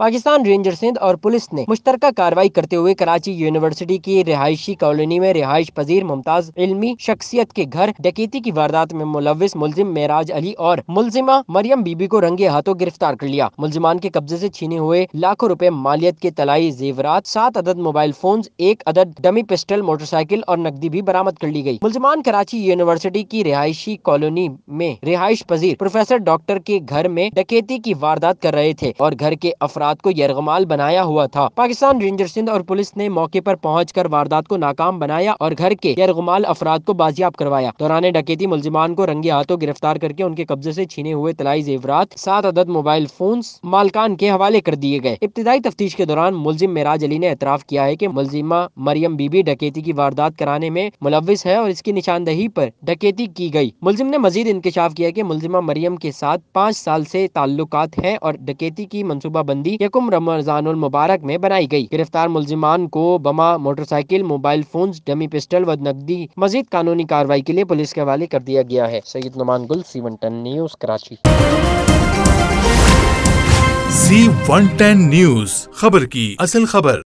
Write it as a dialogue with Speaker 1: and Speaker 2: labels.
Speaker 1: Pakistan ranger Sindh और police ने मुश्तरका कार्रवाई करते हुए कराची यूनिवर्सिटी की रिहायशी कॉलोनी में रिहाइश पजीर मुमताज इल्मी शख्सियत के घर डकैती की वारदात में मुलविस मुलजिम मेराज अली और मुलजिमा मरियम बीबी को रंगे हाथों गिरफ्तार कर लिया। मुलजिमान के कब्जे से छीने हुए लाखों रुपए मालियत के तलाई जेवरात, 7 अदद मोबाइल फोन, 1 अदद डमी पिस्टल, मोटरसाइकिल और नकदी भी बरामद कर ली गई। मुलजिमान कराची यूनिवर्सिटी की रिहायशी कॉलोनी में रिहाइश पजीर प्रोफेसर डॉक्टर के घर में डकैती की वारदात कर रहे थे और घर के अफराद को यरगमाल बनाया हुआ था। पाकिस्तान रेंजर सिंध और पुलिस ने मौके पर पहुंचकर वारदात को नाकाम बनाया और घर के यरगमाल अफराद को बाजियाब करवाया। दौरान डकैती मुलजिमान को रंगे हाथों गिरफ्तार करके उनके कब्जे से छीने हुए तलाई जेवरात, 7 अदद मोबाइल फोन मालकान के हवाले कर दिए गए। इब्तिदाई तफ्तीश के दौरान मुलजिम मेराज अली ने एतराफ किया है कि मुलजिमा मरियम बीबी डकैती की वारदात कराने में मुलविस है और इसकी निशानदही पर डकैती की गई। मुलजिम ने मजीद इंकशाफ किया कि मुलजिमा मरियम के साथ 5 साल से ताल्लुकात हैं और डकैती की मंसूबाबंदी यकुम रमजानुल मुबारक में बनाई गई। गिरफ्तार मुलजिमान को बमा, motorcycle, mobile phone, dummy pistol व नकदी मजीद कानूनी कार्रवाई के लिए पुलिस के हवाले कर दिया गया है। सैयद नुमान गुल, C110 news, Karachi.
Speaker 2: C110 news, खबर की असल खबर।